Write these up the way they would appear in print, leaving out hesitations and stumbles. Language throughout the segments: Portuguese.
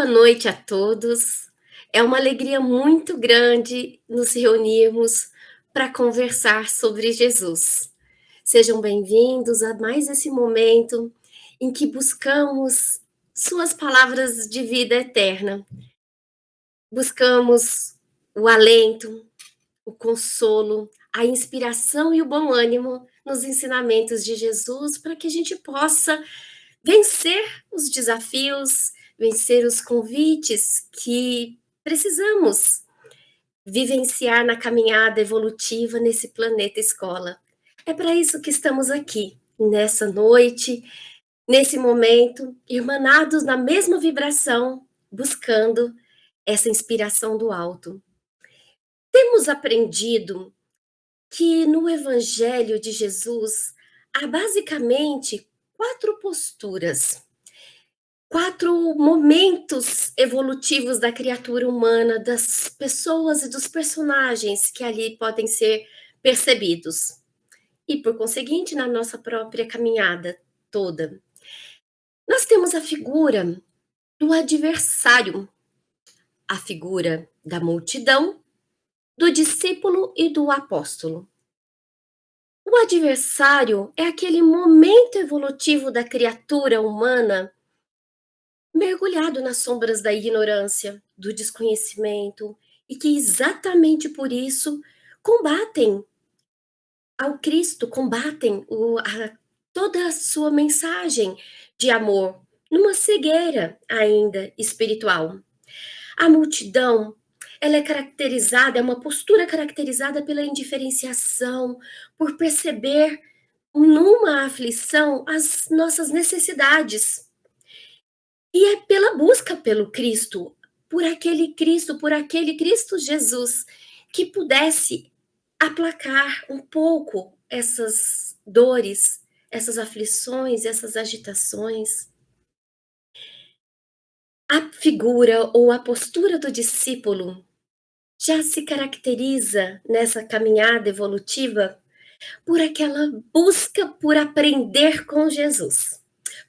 Boa noite a todos. É uma alegria muito grande nos reunirmos para conversar sobre Jesus. Sejam bem-vindos a mais esse momento em que buscamos Suas palavras de vida eterna. Buscamos o alento, o consolo, a inspiração e o bom ânimo nos ensinamentos de Jesus para que a gente possa vencer os desafios, vencer os convites que precisamos vivenciar na caminhada evolutiva nesse planeta escola. É para isso que estamos aqui, nessa noite, nesse momento, irmanados na mesma vibração, buscando essa inspiração do alto. Temos aprendido que no Evangelho de Jesus há basicamente quatro posturas, quatro momentos evolutivos da criatura humana, das pessoas e dos personagens que ali podem ser percebidos. E, por conseguinte, na nossa própria caminhada toda. Nós temos a figura do adversário, a figura da multidão, do discípulo e do apóstolo. O adversário é aquele momento evolutivo da criatura humana mergulhado nas sombras da ignorância, do desconhecimento, e que exatamente por isso combatem ao Cristo, combatem toda a sua mensagem de amor, numa cegueira ainda espiritual. A multidão, ela é caracterizada, é uma postura caracterizada pela indiferenciação, por perceber numa aflição as nossas necessidades. E é pela busca pelo Cristo, por aquele Cristo Jesus, que pudesse aplacar um pouco essas dores, essas aflições, essas agitações. A figura ou a postura do discípulo já se caracteriza nessa caminhada evolutiva por aquela busca por aprender com Jesus,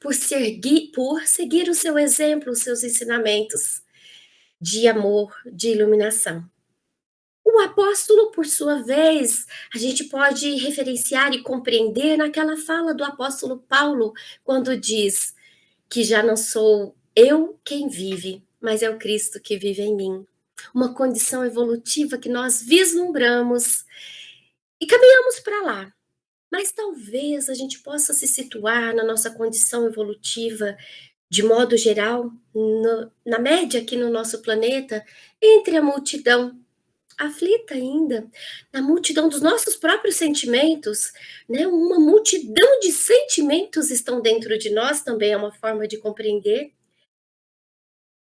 por seguir o seu exemplo, os seus ensinamentos de amor, de iluminação. O apóstolo, por sua vez, a gente pode referenciar e compreender naquela fala do apóstolo Paulo, quando diz que já não sou eu quem vive, mas é o Cristo que vive em mim. Uma condição evolutiva que nós vislumbramos e caminhamos para lá. Mas talvez a gente possa se situar na nossa condição evolutiva, de modo geral, na média aqui no nosso planeta, entre a multidão, aflita ainda, na multidão dos nossos próprios sentimentos, né? Uma multidão de sentimentos estão dentro de nós, também é uma forma de compreender.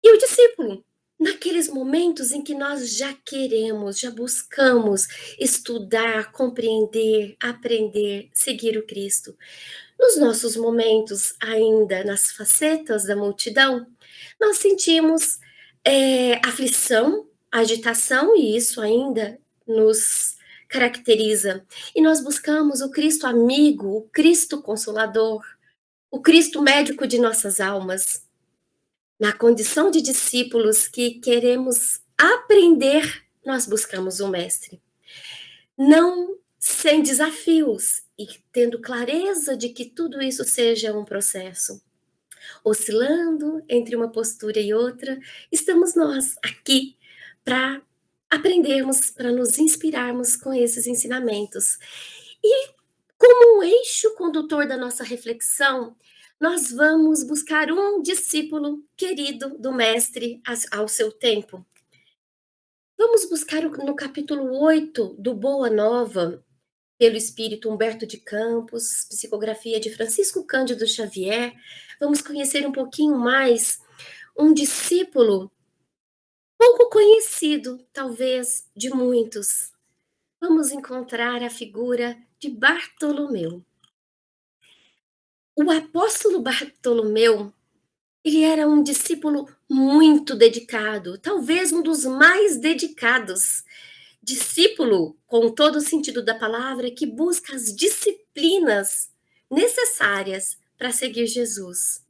E o discípulo, naqueles momentos em que nós já queremos, já buscamos estudar, compreender, aprender, seguir o Cristo. Nos nossos momentos, ainda nas facetas da multidão, nós sentimos aflição, agitação, e isso ainda nos caracteriza. E nós buscamos o Cristo amigo, o Cristo consolador, o Cristo médico de nossas almas. Na condição de discípulos que queremos aprender, nós buscamos o Mestre. Não sem desafios e tendo clareza de que tudo isso seja um processo. Oscilando entre uma postura e outra, estamos nós aqui para aprendermos, para nos inspirarmos com esses ensinamentos. E como um eixo condutor da nossa reflexão, nós vamos buscar um discípulo querido do Mestre ao seu tempo. Vamos buscar no capítulo 8 do Boa Nova, pelo espírito Humberto de Campos, psicografia de Francisco Cândido Xavier. Vamos conhecer um pouquinho mais um discípulo pouco conhecido, talvez, de muitos. Vamos encontrar a figura de Bartolomeu. O apóstolo Bartolomeu, ele era um discípulo muito dedicado, talvez um dos mais dedicados. Discípulo, com todo o sentido da palavra, que busca as disciplinas necessárias para seguir Jesus.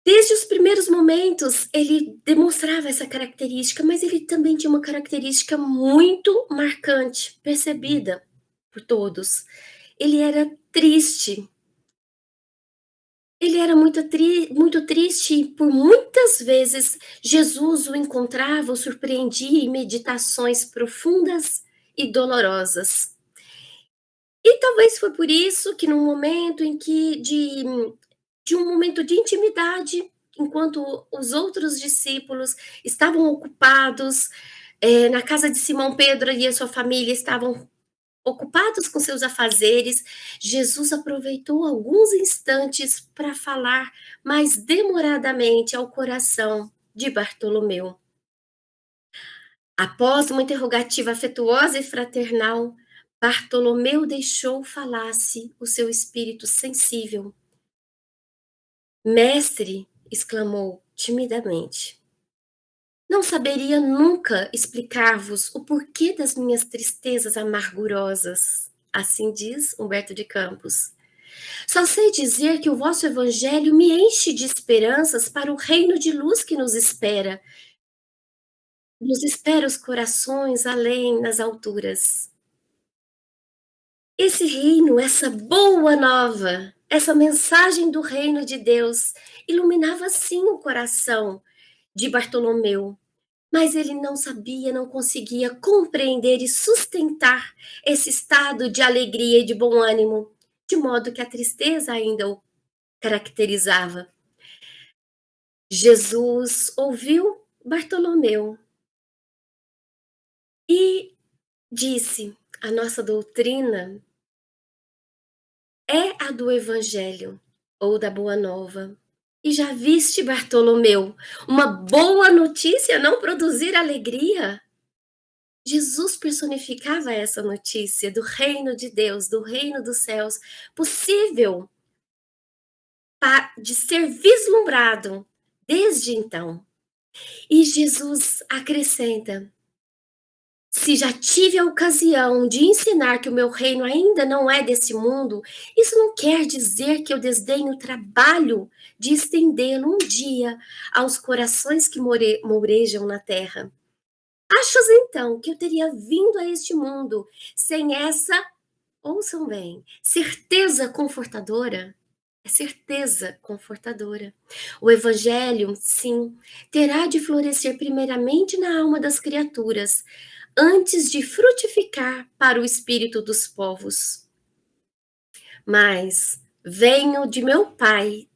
Desde os primeiros momentos, ele demonstrava essa característica, mas ele também tinha uma característica muito marcante, percebida por todos. Ele era triste. Ele era muito triste e por muitas vezes Jesus o encontrava, o surpreendia em meditações profundas e dolorosas. E talvez foi por isso que num momento em que de um momento de intimidade, enquanto os outros discípulos estavam ocupados, na casa de Simão Pedro e a sua família estavam ocupados com seus afazeres, Jesus aproveitou alguns instantes para falar mais demoradamente ao coração de Bartolomeu. Após uma interrogativa afetuosa e fraternal, Bartolomeu deixou falasse o seu espírito sensível. Mestre, exclamou timidamente, não saberia nunca explicar-vos o porquê das minhas tristezas amargurosas. Assim diz Humberto de Campos. Só sei dizer que o vosso evangelho me enche de esperanças para o reino de luz que nos espera os corações além nas alturas. Esse reino, essa boa nova, essa mensagem do reino de Deus, iluminava sim o coração de Bartolomeu, mas ele não sabia, não conseguia compreender e sustentar esse estado de alegria e de bom ânimo, de modo que a tristeza ainda o caracterizava. Jesus ouviu Bartolomeu e disse: a nossa doutrina é a do Evangelho ou da Boa Nova. E já viste, Bartolomeu, uma boa notícia não produzir alegria? Jesus personificava essa notícia do reino de Deus, do reino dos céus, possível de ser vislumbrado desde então. E Jesus acrescenta: se já tive a ocasião de ensinar que o meu reino ainda não é desse mundo, isso não quer dizer que eu desdenho o trabalho de estendê-lo um dia aos corações que mourejam na terra. Achas então que eu teria vindo a este mundo sem essa, ouçam bem, certeza confortadora? É certeza confortadora. O evangelho, sim, terá de florescer primeiramente na alma das criaturas, antes de frutificar para o espírito dos povos. Mas venho de meu Pai,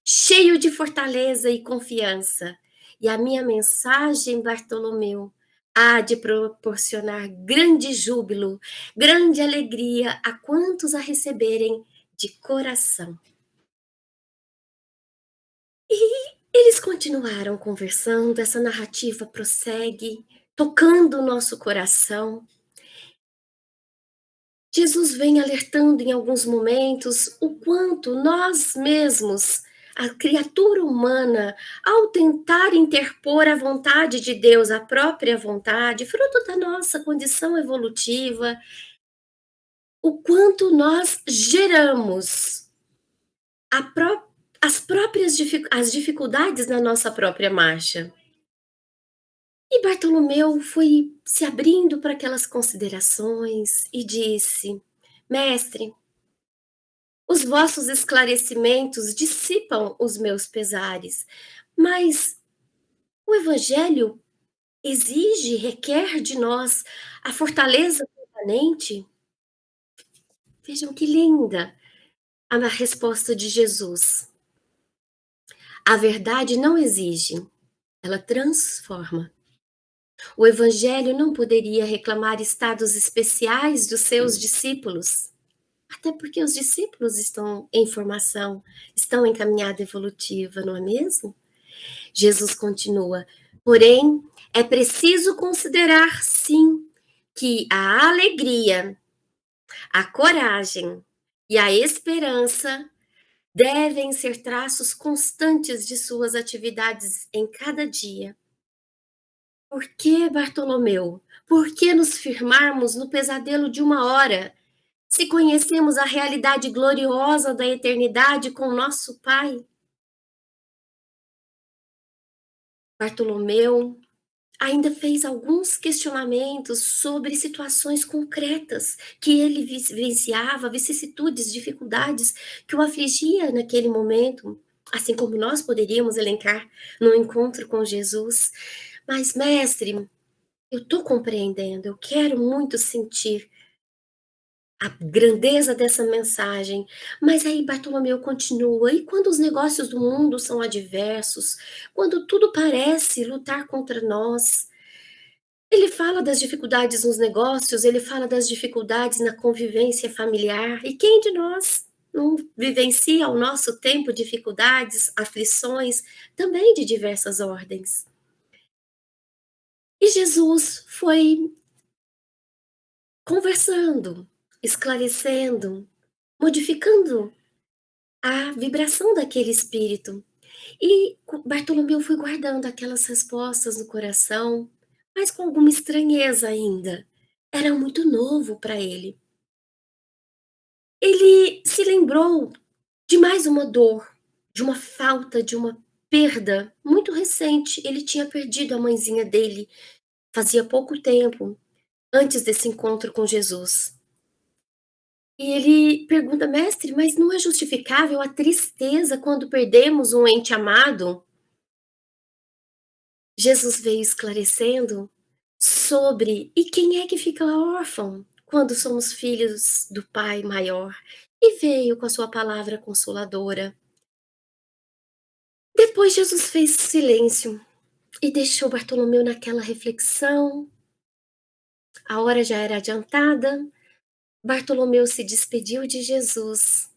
cheio de fortaleza e confiança, e a minha mensagem, Bartolomeu, há de proporcionar grande júbilo, grande alegria a quantos a receberem de coração. E eles continuaram conversando, essa narrativa prossegue, tocando o nosso coração. Jesus vem alertando em alguns momentos o quanto nós mesmos, a criatura humana, ao tentar interpor a vontade de Deus, a própria vontade, fruto da nossa condição evolutiva, o quanto nós geramos a as próprias as dificuldades na nossa própria marcha. E Bartolomeu foi se abrindo para aquelas considerações e disse: Mestre, os vossos esclarecimentos dissipam os meus pesares, mas o Evangelho exige, requer de nós a fortaleza permanente? Vejam que linda a resposta de Jesus. A verdade não exige, ela transforma. O Evangelho não poderia reclamar estados especiais dos seus discípulos, até porque os discípulos estão em formação, estão em caminhada evolutiva, não é mesmo? Jesus continua: porém, é preciso considerar, sim, que a alegria, a coragem e a esperança devem ser traços constantes de suas atividades em cada dia. Por que, Bartolomeu? Por que nos firmarmos no pesadelo de uma hora, se conhecemos a realidade gloriosa da eternidade com nosso Pai? Bartolomeu ainda fez alguns questionamentos sobre situações concretas que ele vivenciava, vicissitudes, dificuldades que o afligia naquele momento, assim como nós poderíamos elencar no encontro com Jesus. Mas, mestre, eu estou compreendendo, eu quero muito sentir a grandeza dessa mensagem. Mas aí Bartolomeu continua: e quando os negócios do mundo são adversos, quando tudo parece lutar contra nós? Ele fala das dificuldades nos negócios, ele fala das dificuldades na convivência familiar. E quem de nós não vivencia ao nosso tempo dificuldades, aflições, também de diversas ordens? E Jesus foi conversando, esclarecendo, modificando a vibração daquele espírito. E Bartolomeu foi guardando aquelas respostas no coração, mas com alguma estranheza ainda. Era muito novo para ele. Ele se lembrou de mais uma dor, de uma falta, de uma perda muito recente. Ele tinha perdido a mãezinha dele fazia pouco tempo, antes desse encontro com Jesus. E ele pergunta: mestre, mas não é justificável a tristeza quando perdemos um ente amado? Jesus veio esclarecendo sobre e quem é que fica órfão quando somos filhos do Pai maior, e veio com a sua palavra consoladora. Depois Jesus fez silêncio e deixou Bartolomeu naquela reflexão. A hora já era adiantada. Bartolomeu se despediu de Jesus.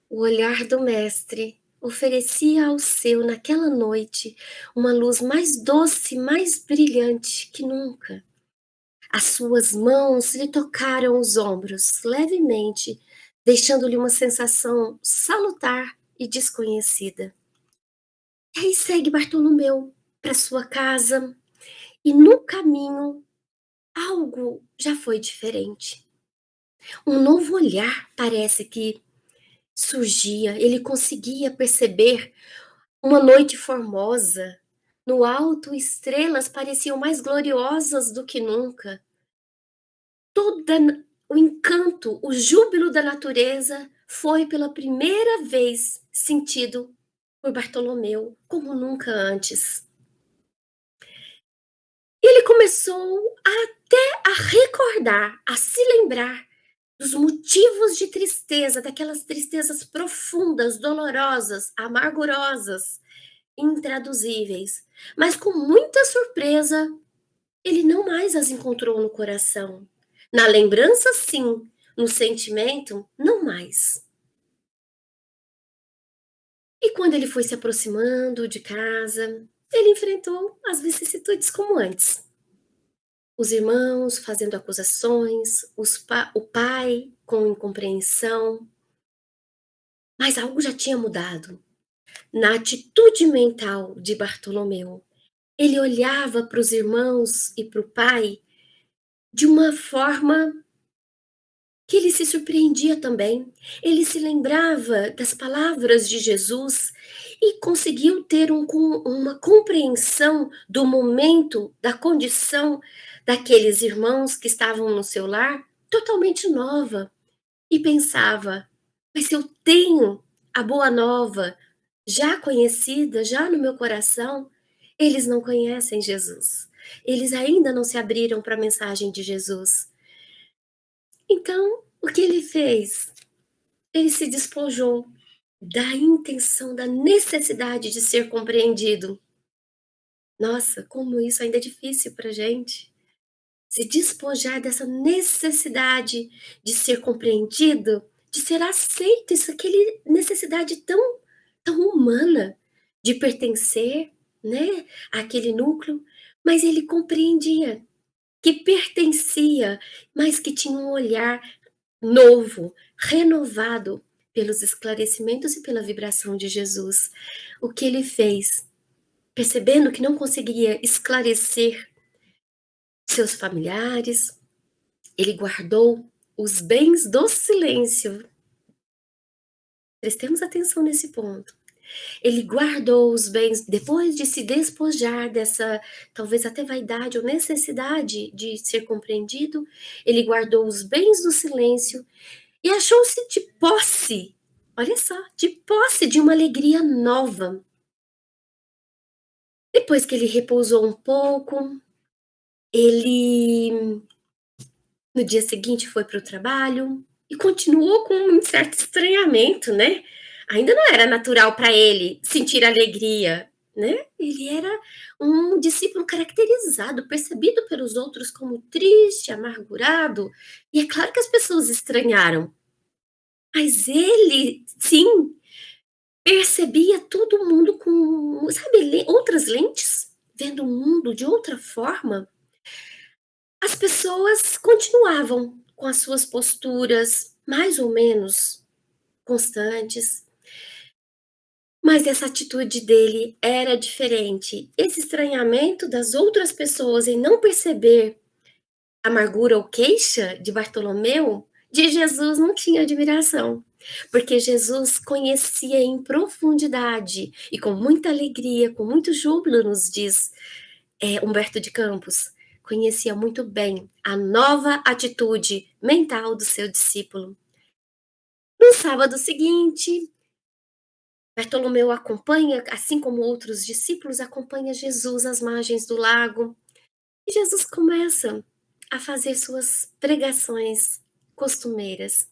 O olhar do mestre oferecia ao seu naquela noite uma luz mais doce, mais brilhante que nunca. As suas mãos lhe tocaram os ombros levemente, deixando-lhe uma sensação salutar e desconhecida. E aí segue Bartolomeu para sua casa, e no caminho algo já foi diferente. Um novo olhar parece que surgia, ele conseguia perceber uma noite formosa. No alto, estrelas pareciam mais gloriosas do que nunca. Toda o encanto, o júbilo da natureza foi pela primeira vez sentido por Bartolomeu como nunca antes. Ele começou até a recordar, a se lembrar dos motivos de tristeza, daquelas tristezas profundas, dolorosas, amargurosas, intraduzíveis. Mas com muita surpresa, ele não mais as encontrou no coração. Na lembrança, sim, no sentimento, não mais. E quando ele foi se aproximando de casa, ele enfrentou as vicissitudes como antes. Os irmãos fazendo acusações, o pai com incompreensão, mas algo já tinha mudado. Na atitude mental de Bartolomeu, ele olhava para os irmãos e para o pai de uma forma que ele se surpreendia também. Ele se lembrava das palavras de Jesus e conseguiu ter uma compreensão do momento, da condição daqueles irmãos que estavam no seu lar totalmente nova. E pensava: mas se eu tenho a boa nova já conhecida, já no meu coração, eles não conhecem Jesus. Eles ainda não se abriram para a mensagem de Jesus. Então, o que ele fez? Ele se despojou da intenção, da necessidade de ser compreendido. Nossa, como isso ainda é difícil para gente. Se despojar dessa necessidade de ser compreendido, de ser aceito, isso aquele necessidade tão humana de pertencer, né, àquele núcleo, mas ele compreendia que pertencia, mas que tinha um olhar novo, renovado pelos esclarecimentos e pela vibração de Jesus. O que ele fez? Percebendo que não conseguia esclarecer seus familiares, ele guardou os bens do silêncio. Prestemos atenção nesse ponto. Ele guardou os bens depois de se despojar dessa, talvez até vaidade ou necessidade de ser compreendido, ele guardou os bens do silêncio e achou-se de posse, olha só, de posse de uma alegria nova. Depois que ele repousou um pouco, ele no dia seguinte foi para o trabalho e continuou com um certo estranhamento, né. Ainda não era natural para ele sentir alegria, né. Ele era um discípulo caracterizado, percebido pelos outros como triste, amargurado, e é claro que as pessoas estranharam, mas ele, sim, percebia todo mundo com, sabe, outras lentes, vendo o mundo de outra forma. As pessoas continuavam com as suas posturas mais ou menos constantes, mas essa atitude dele era diferente. Esse estranhamento das outras pessoas em não perceber amargura ou queixa de Bartolomeu, de Jesus não tinha admiração, porque Jesus conhecia em profundidade e com muita alegria, com muito júbilo, nos diz Humberto de Campos, conhecia muito bem a nova atitude mental do seu discípulo. No sábado seguinte, Bartolomeu acompanha, assim como outros discípulos, acompanha Jesus às margens do lago. E Jesus começa a fazer suas pregações costumeiras,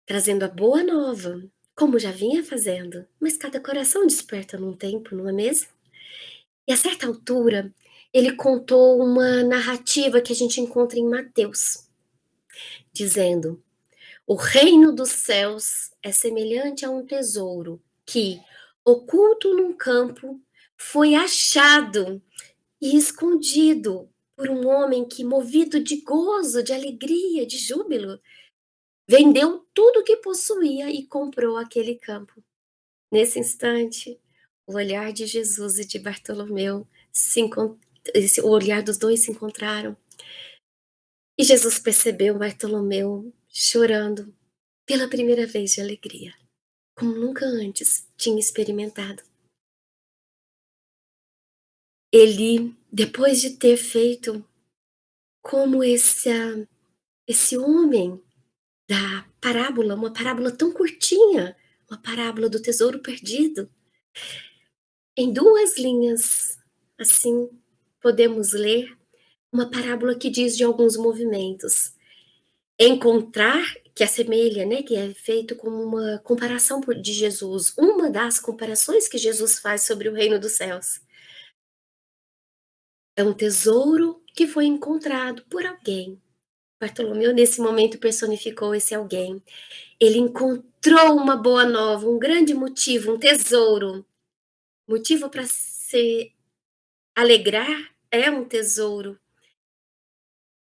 trazendo a boa nova, como já vinha fazendo, mas cada coração desperta num tempo, não é mesmo? E a certa altura, ele contou uma narrativa que a gente encontra em Mateus, dizendo: o reino dos céus é semelhante a um tesouro que, oculto num campo, foi achado e escondido por um homem que, movido de gozo, de alegria, de júbilo, vendeu tudo o que possuía e comprou aquele campo. Nesse instante, o olhar de Jesus e de Bartolomeu o olhar dos dois se encontraram. E Jesus percebeu Bartolomeu chorando pela primeira vez de alegria, como nunca antes tinha experimentado. Ele, depois de ter feito como esse homem da parábola, uma parábola tão curtinha, uma parábola do tesouro perdido, em 2 linhas, assim, podemos ler uma parábola que diz de alguns movimentos. Encontrar, que assemelha, né, que é feito como uma comparação de Jesus, uma das comparações que Jesus faz sobre o reino dos céus. É um tesouro que foi encontrado por alguém. Bartolomeu, nesse momento, personificou esse alguém. Ele encontrou uma boa nova, um grande motivo, um tesouro. Motivo para se alegrar é um tesouro.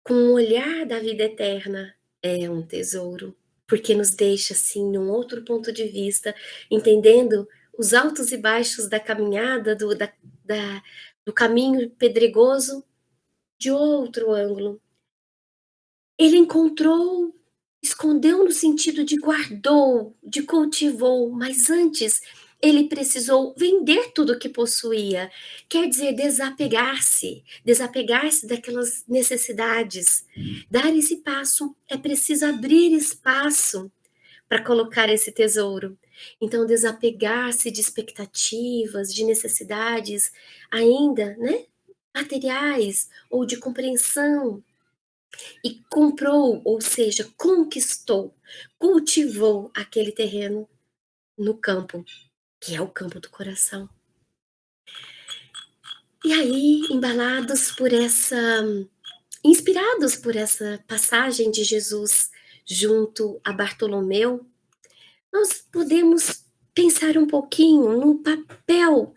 Com o olhar da vida eterna, é um tesouro, porque nos deixa, assim, num outro ponto de vista, entendendo os altos e baixos da caminhada, do caminho pedregoso, de outro ângulo. Ele encontrou, escondeu no sentido de guardou, de cultivou, mas antes ele precisou vender tudo o que possuía, quer dizer desapegar-se daquelas necessidades. Dar esse passo é preciso abrir espaço para colocar esse tesouro. Então desapegar-se de expectativas, de necessidades ainda, né, materiais ou de compreensão, e comprou, ou seja, conquistou, cultivou aquele terreno no campo, que é o campo do coração. E aí, inspirados por essa passagem de Jesus junto a Bartolomeu, nós podemos pensar um pouquinho no papel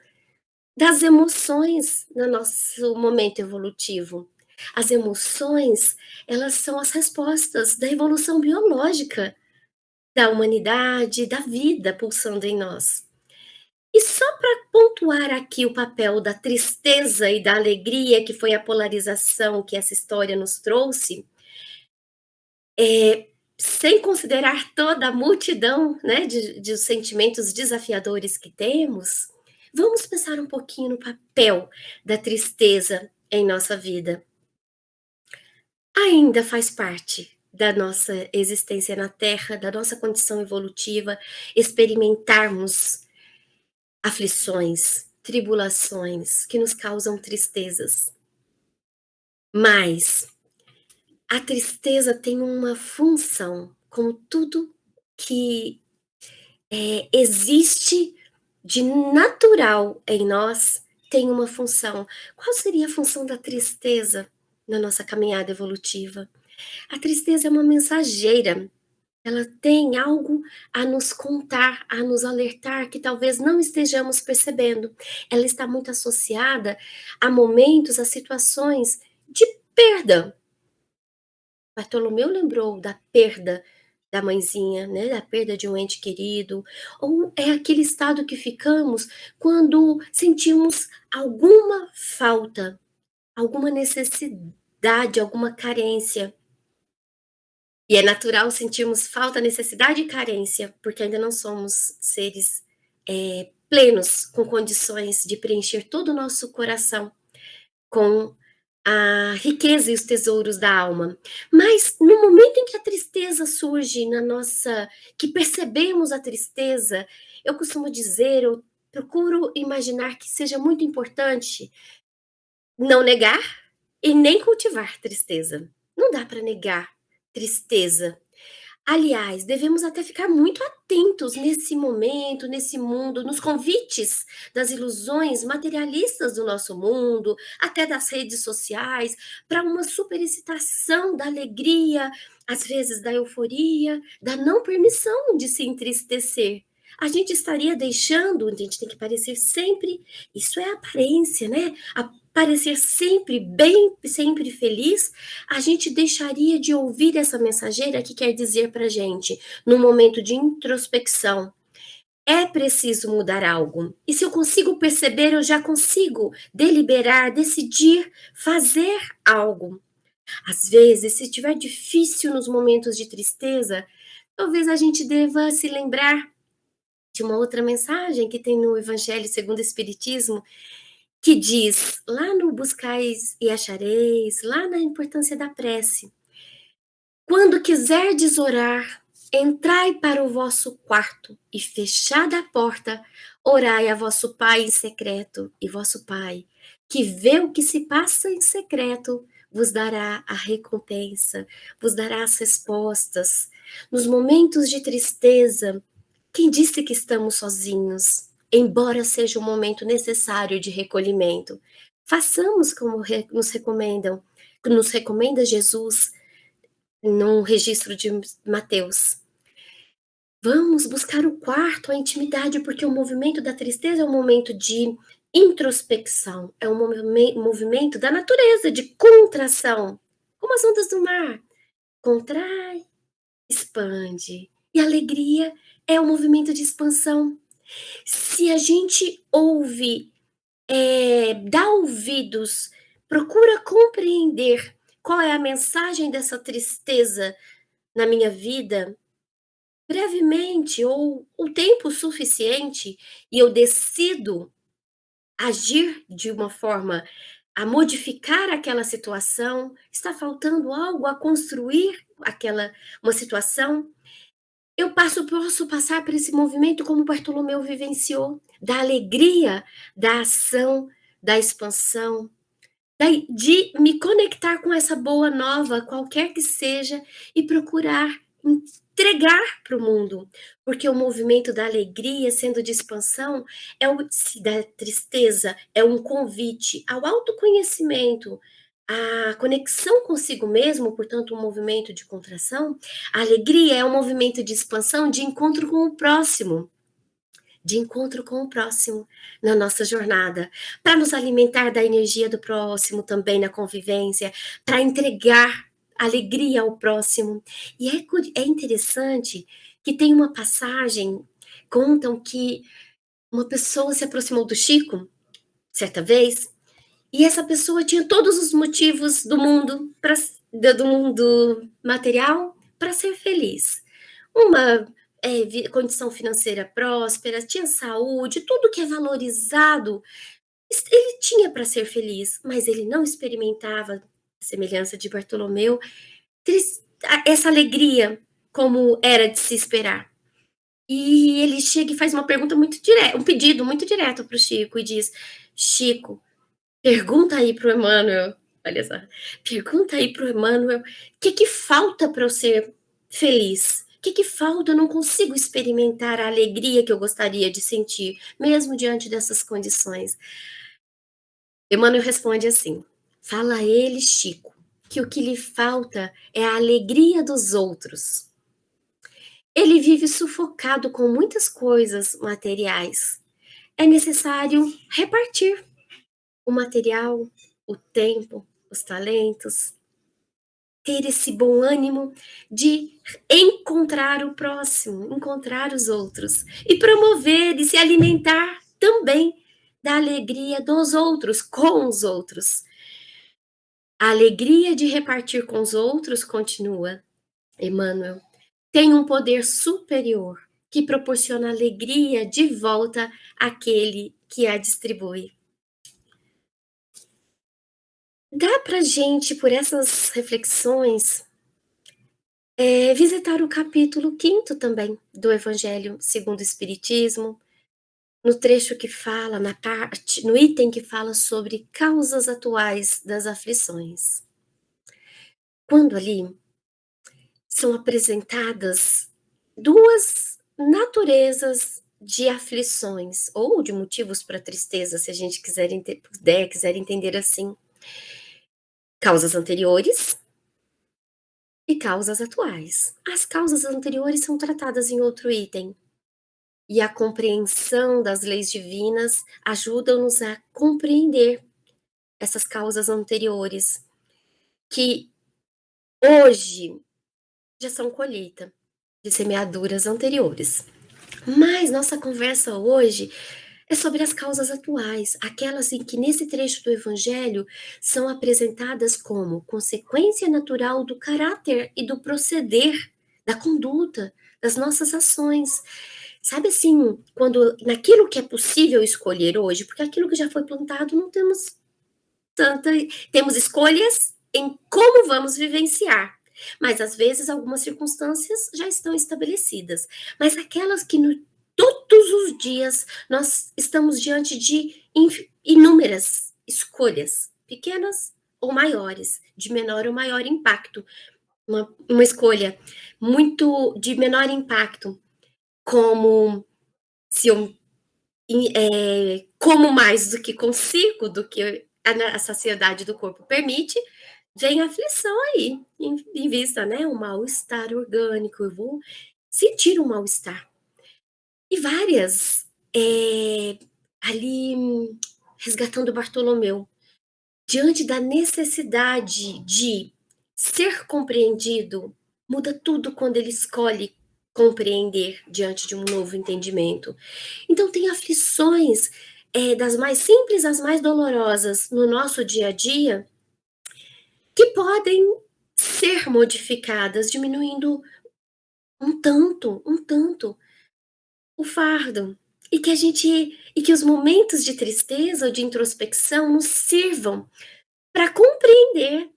das emoções no nosso momento evolutivo. As emoções, elas são as respostas da evolução biológica da humanidade, da vida pulsando em nós. E só para pontuar aqui o papel da tristeza e da alegria, que foi a polarização que essa história nos trouxe, sem considerar toda a multidão, né, de sentimentos desafiadores que temos, vamos pensar um pouquinho no papel da tristeza em nossa vida. Ainda faz parte da nossa existência na Terra, da nossa condição evolutiva, experimentarmos aflições, tribulações que nos causam tristezas. Mas a tristeza tem uma função, como tudo que existe de natural em nós, tem uma função. Qual seria a função da tristeza na nossa caminhada evolutiva? A tristeza é uma mensageira, ela tem algo a nos contar, a nos alertar que talvez não estejamos percebendo. Ela está muito associada a momentos, a situações de perda. Bartolomeu lembrou da perda da mãezinha, né, da perda de um ente querido, ou é aquele estado que ficamos quando sentimos alguma falta, alguma necessidade, alguma carência. E é natural sentirmos falta, necessidade e carência, porque ainda não somos seres plenos, com condições de preencher todo o nosso coração com a riqueza e os tesouros da alma. Mas no momento em que a tristeza surge na nossa, que percebemos a tristeza, eu costumo dizer, eu procuro imaginar que seja muito importante não negar e nem cultivar tristeza. Não dá para negar tristeza. Aliás, devemos até ficar muito atentos nesse momento, nesse mundo, nos convites das ilusões materialistas do nosso mundo, até das redes sociais, para uma superexcitação da alegria, às vezes da euforia, da não permissão de se entristecer. A gente estaria deixando, a gente tem que parecer sempre, isso é aparência, né? Parecer sempre bem, sempre feliz, a gente deixaria de ouvir essa mensageira que quer dizer para gente, num momento de introspecção, é preciso mudar algo. E se eu consigo perceber, eu já consigo deliberar, decidir, fazer algo. Às vezes, se estiver difícil nos momentos de tristeza, talvez a gente deva se lembrar de uma outra mensagem que tem no Evangelho segundo o Espiritismo, que diz lá no buscais e achareis, lá na importância da prece: quando quiserdes orar, entrai para o vosso quarto e fechada a porta, orai a vosso Pai em secreto, e vosso Pai, que vê o que se passa em secreto, vos dará a recompensa, vos dará as respostas. Nos momentos de tristeza, quem disse que estamos sozinhos? Embora seja um momento necessário de recolhimento, façamos como nos recomenda Jesus num registro de Mateus. Vamos buscar o quarto, a intimidade, porque o movimento da tristeza é um momento de introspecção, é um movimento da natureza, de contração, como as ondas do mar. Contrai, expande. E a alegria é um movimento de expansão. Se a gente ouve, dá ouvidos, procura compreender qual é a mensagem dessa tristeza na minha vida, brevemente ou o tempo suficiente, e eu decido agir de uma forma a modificar aquela situação, está faltando algo a construir uma situação, posso passar por esse movimento como Bartolomeu vivenciou, da alegria, da ação, da expansão, de me conectar com essa boa nova, qualquer que seja, e procurar entregar para o mundo, porque o movimento da alegria, sendo de expansão, se da tristeza, é um convite ao autoconhecimento, à conexão consigo mesmo, portanto, um movimento de contração. A alegria é um movimento de expansão, de encontro com o próximo, na nossa jornada, para nos alimentar da energia do próximo também na convivência, para entregar alegria ao próximo. E é interessante que tem uma passagem, contam que uma pessoa se aproximou do Chico, certa vez, e essa pessoa tinha todos os motivos do mundo, do mundo material, para ser feliz. Uma condição financeira próspera, tinha saúde, tudo que é valorizado, ele tinha para ser feliz, mas ele não experimentava, a semelhança de Bartolomeu, essa alegria como era de se esperar. E ele chega e faz uma pergunta muito direta, um pedido muito direto para o Chico e diz: Chico, pergunta aí para o Emmanuel, olha só, pergunta aí para o Emmanuel, o que que falta para eu ser feliz? O que que falta? Eu não consigo experimentar a alegria que eu gostaria de sentir, mesmo diante dessas condições. Emmanuel responde assim: fala a ele, Chico, que o que lhe falta é a alegria dos outros. Ele vive sufocado com muitas coisas materiais. É necessário repartir o material, o tempo, os talentos, ter esse bom ânimo de encontrar o próximo, encontrar os outros e promover e se alimentar também da alegria dos outros, com os outros. A alegria de repartir com os outros, continua Emmanuel, tem um poder superior que proporciona alegria de volta àquele que a distribui. Dá para gente, por essas reflexões, visitar o capítulo 5º também do Evangelho segundo o Espiritismo, no trecho que fala, no item que fala sobre causas atuais das aflições. Quando ali são apresentadas duas naturezas de aflições, ou de motivos para tristeza, se a gente quiser entender assim. Causas anteriores e causas atuais. As causas anteriores são tratadas em outro item. E a compreensão das leis divinas ajuda-nos a compreender essas causas anteriores, que hoje já são colheita de semeaduras anteriores. Mas nossa conversa hoje é sobre as causas atuais, aquelas em que nesse trecho do Evangelho são apresentadas como consequência natural do caráter e do proceder, da conduta, das nossas ações. Sabe assim, quando naquilo que é possível escolher hoje, porque aquilo que já foi plantado não temos temos escolhas em como vamos vivenciar. Mas às vezes algumas circunstâncias já estão estabelecidas. Mas aquelas que todos os dias nós estamos diante de inúmeras escolhas, pequenas ou maiores, de menor ou maior impacto. Uma escolha muito de menor impacto, como se eu como mais do que consigo, do que a saciedade do corpo permite, vem a aflição aí, em vista, né, o mal-estar orgânico, eu vou sentir um mal-estar. E várias, ali, resgatando Bartolomeu, diante da necessidade de ser compreendido, muda tudo quando ele escolhe compreender diante de um novo entendimento. Então tem aflições, das mais simples às mais dolorosas no nosso dia a dia, que podem ser modificadas, diminuindo um tanto o fardo. E que os momentos de tristeza ou de introspecção nos sirvam para compreender,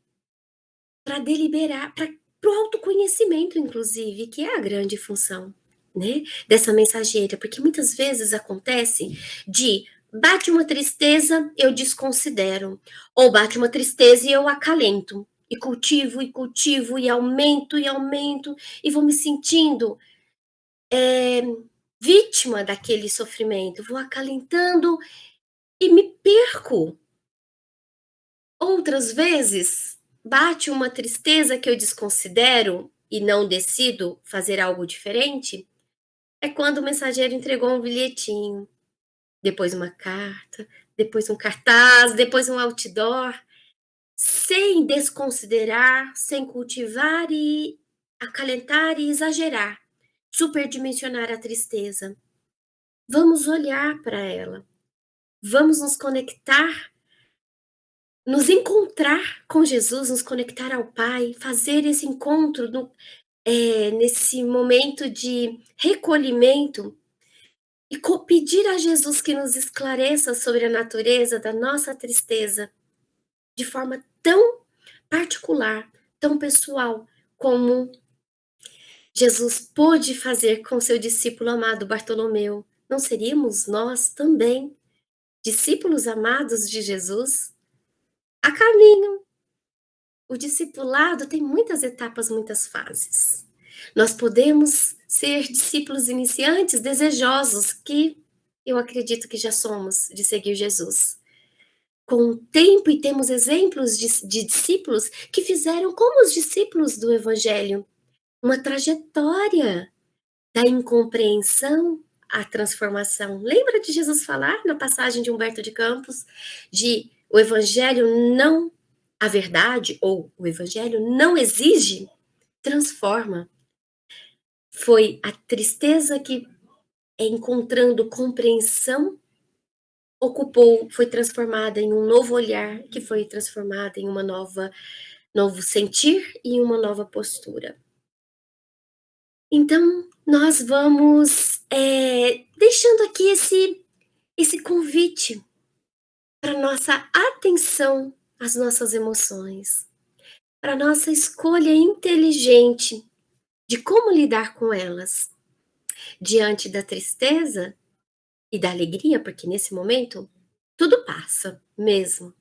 para deliberar, para o autoconhecimento, inclusive, que é a grande função, né, dessa mensageira, porque muitas vezes acontece de bate uma tristeza, eu desconsidero, ou bate uma tristeza e eu acalento, e cultivo, e aumento, e vou me sentindo vítima daquele sofrimento, vou acalentando e me perco. Outras vezes, bate uma tristeza que eu desconsidero e não decido fazer algo diferente, é quando o mensageiro entregou um bilhetinho, depois uma carta, depois um cartaz, depois um outdoor, sem desconsiderar, sem cultivar e acalentar e exagerar, superdimensionar a tristeza. Vamos olhar para ela, vamos nos conectar, nos encontrar com Jesus, nos conectar ao Pai, fazer esse encontro nesse momento de recolhimento e pedir a Jesus que nos esclareça sobre a natureza da nossa tristeza de forma tão particular, tão pessoal, como Jesus pôde fazer com seu discípulo amado Bartolomeu. Não seríamos nós também discípulos amados de Jesus? A caminho. O discipulado tem muitas etapas, muitas fases. Nós podemos ser discípulos iniciantes, desejosos, que eu acredito que já somos, de seguir Jesus. Com o tempo, e temos exemplos de discípulos que fizeram como os discípulos do Evangelho, uma trajetória da incompreensão à transformação. Lembra de Jesus falar na passagem de Humberto de Campos, de o Evangelho não, a verdade, ou o Evangelho não exige, transforma. Foi a tristeza que, encontrando compreensão, foi transformada em um novo olhar, que foi transformada em uma novo sentir e em uma nova postura. Então, nós vamos deixando aqui esse convite para nossa atenção às nossas emoções, para nossa escolha inteligente de como lidar com elas. Diante da tristeza e da alegria, porque nesse momento tudo passa mesmo.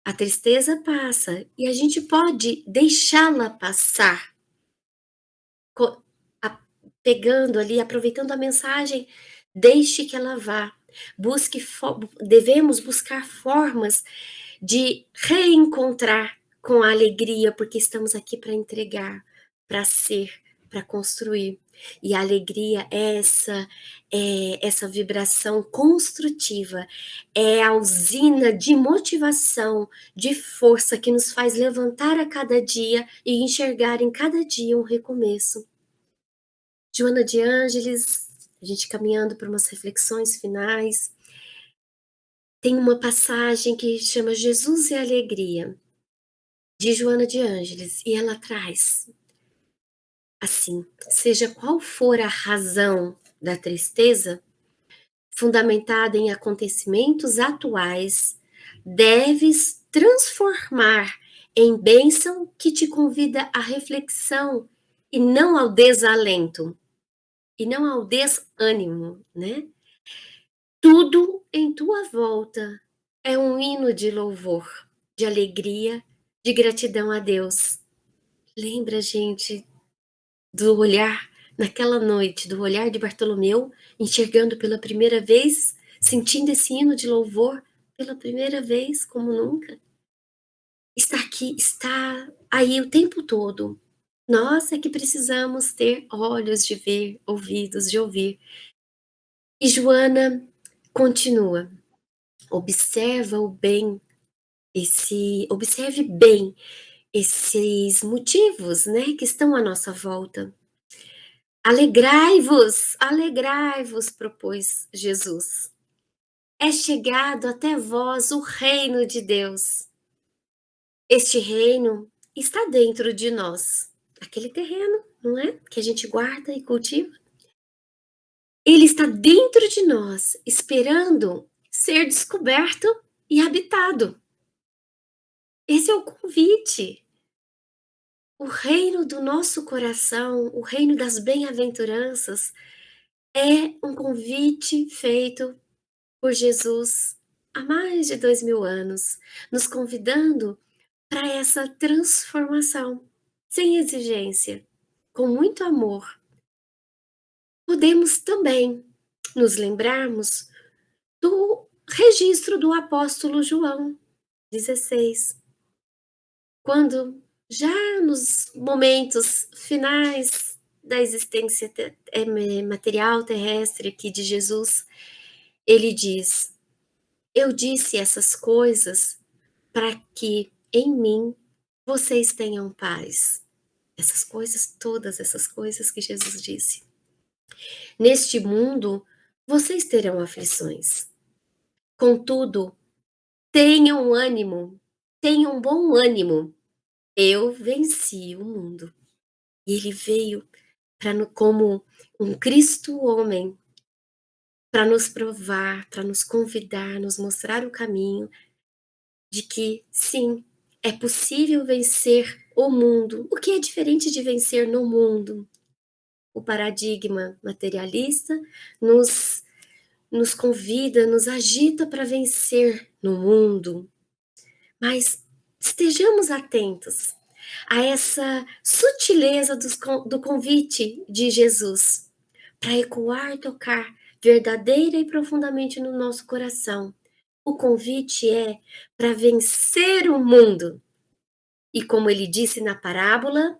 A tristeza passa e a gente pode deixá-la passar, pegando ali, aproveitando a mensagem, deixe que ela vá. Devemos buscar formas de reencontrar com a alegria, porque estamos aqui para entregar, para ser, para construir. E a alegria é essa vibração construtiva, é a usina de motivação, de força que nos faz levantar a cada dia e enxergar em cada dia um recomeço. Joana de Ângeles, a gente caminhando para umas reflexões finais, tem uma passagem que chama Jesus e a Alegria, de Joana de Ângeles, e ela traz assim: seja qual for a razão da tristeza, fundamentada em acontecimentos atuais, deves transformar em bênção que te convida à reflexão e não ao desalento, e não ao desânimo, né? Tudo em tua volta é um hino de louvor, de alegria, de gratidão a Deus. Lembra, gente, do olhar naquela noite, do olhar de Bartolomeu, enxergando pela primeira vez, sentindo esse hino de louvor pela primeira vez, como nunca? Está aqui, está aí o tempo todo. Nós é que precisamos ter olhos de ver, ouvidos de ouvir. E Joana continua: observe bem esses motivos, né, que estão à nossa volta. Alegrai-vos, propôs Jesus. É chegado até vós o reino de Deus. Este reino está dentro de nós, aquele terreno, não é? Que a gente guarda e cultiva. Ele está dentro de nós, esperando ser descoberto e habitado. Esse é o convite. O reino do nosso coração, o reino das bem-aventuranças, é um convite feito por Jesus há mais de 2000 anos, nos convidando para essa transformação, sem exigência, com muito amor. Podemos também nos lembrarmos do registro do apóstolo João 16, quando já nos momentos finais da existência material terrestre aqui de Jesus, ele diz: eu disse essas coisas para que em mim vocês tenham paz. Essas coisas, todas essas coisas que Jesus disse. Neste mundo, vocês terão aflições. Contudo, tenham bom ânimo. Eu venci o mundo. E ele veio como um Cristo homem, para nos provar, para nos convidar, nos mostrar o caminho de que sim, é possível vencer o mundo. O que é diferente de vencer no mundo? O paradigma materialista nos, nos convida, nos agita para vencer no mundo, mas estejamos atentos a essa sutileza do convite de Jesus para ecoar, tocar verdadeira e profundamente no nosso coração. O convite é para vencer o mundo. E como ele disse na parábola,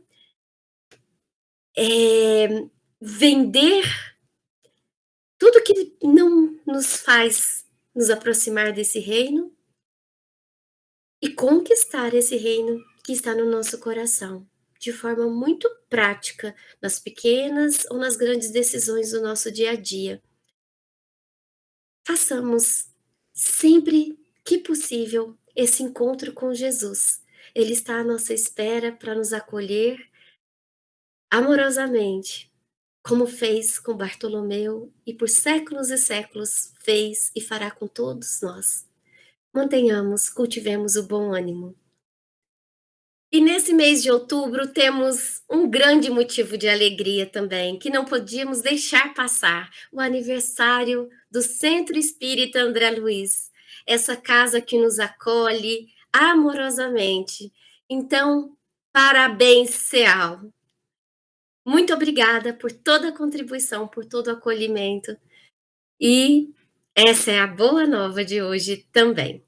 vender tudo que não nos faz nos aproximar desse reino e conquistar esse reino que está no nosso coração, de forma muito prática, nas pequenas ou nas grandes decisões do nosso dia a dia. Façamos sempre que possível esse encontro com Jesus. Ele está à nossa espera para nos acolher amorosamente, como fez com Bartolomeu e por séculos e séculos fez e fará com todos nós. Mantenhamos, cultivemos o bom ânimo. E nesse mês de outubro temos um grande motivo de alegria também, que não podíamos deixar passar, o aniversário do Centro Espírita André Luiz, essa casa que nos acolhe amorosamente. Então, parabéns, Ceal. Muito obrigada por toda a contribuição, por todo o acolhimento. E essa é a boa nova de hoje também.